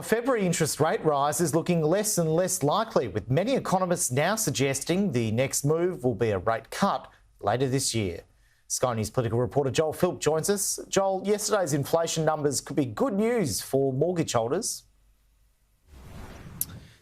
a February interest rate rise is looking less and less likely, with many economists now suggesting the next move will be a rate cut later this year. Sky News political reporter Joel Philp joins us. Joel, yesterday's inflation numbers could be good news for mortgage holders.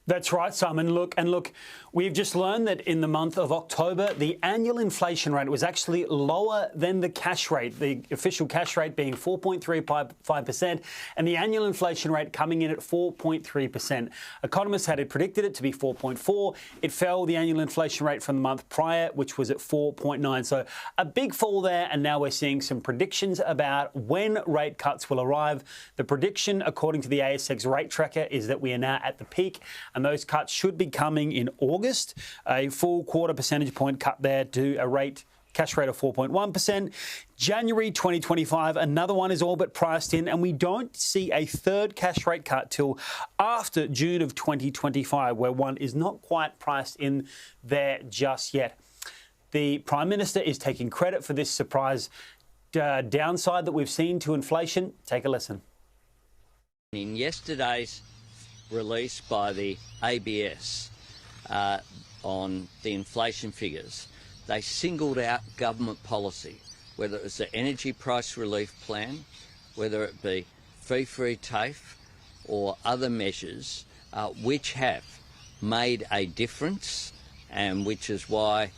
That's right, Simon. Look, we've just learned that in the month of October, the annual inflation rate was actually lower than the cash rate, the official cash rate being 4.35%, and the annual inflation rate coming in at 4.3%. Economists had predicted it to be 4.4. It fell, the annual inflation rate from the month prior, which was at 4.9. So a big fall there, and now we're seeing some predictions about when rate cuts will arrive. The prediction, according to the ASX rate tracker, is that we are now at the peak, and those cuts should be coming in August. A full quarter percentage point cut there to a cash rate of 4.1%. January 2025, another one is all but priced in, and we don't see a third cash rate cut till after June of 2025, where one is not quite priced in there just yet. The Prime Minister is taking credit for this surprise downside that we've seen to inflation. Take a listen. In yesterday's release by the ABS on the inflation figures, they singled out government policy, whether it was the energy price relief plan, whether it be fee-free TAFE or other measures, which have made a difference, and which is why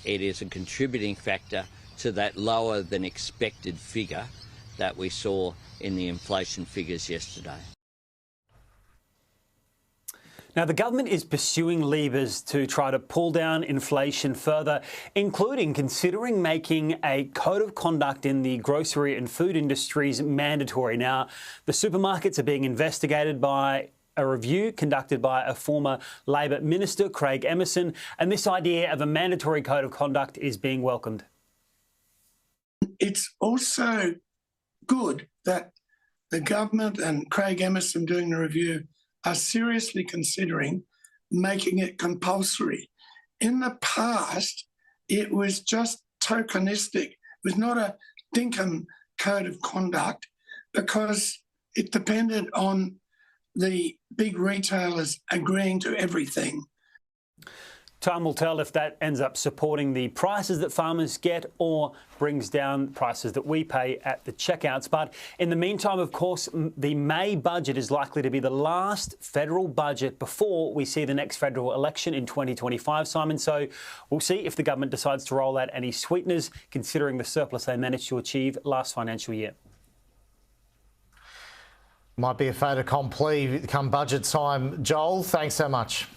it is a contributing factor to that lower than expected figure that we saw in the inflation figures yesterday. Now, the government is pursuing levers to try to pull down inflation further, including considering making a code of conduct in the grocery and food industries mandatory. Now, the supermarkets are being investigated by a review conducted by a former Labor minister, Craig Emerson, and this idea of a mandatory code of conduct is being welcomed. It's also good that the government and Craig Emerson doing the review are seriously considering making it compulsory. In the past, it was just tokenistic. It was not a dinkum code of conduct because it depended on the big retailers agreeing to everything. Time will tell if that ends up supporting the prices that farmers get or brings down prices that we pay at the checkouts. But in the meantime, of course, the May budget is likely to be the last federal budget before we see the next federal election in 2025, Simon. So we'll see if the government decides to roll out any sweeteners, considering the surplus they managed to achieve last financial year. Might be a fait accompli come budget time. Joel, thanks so much.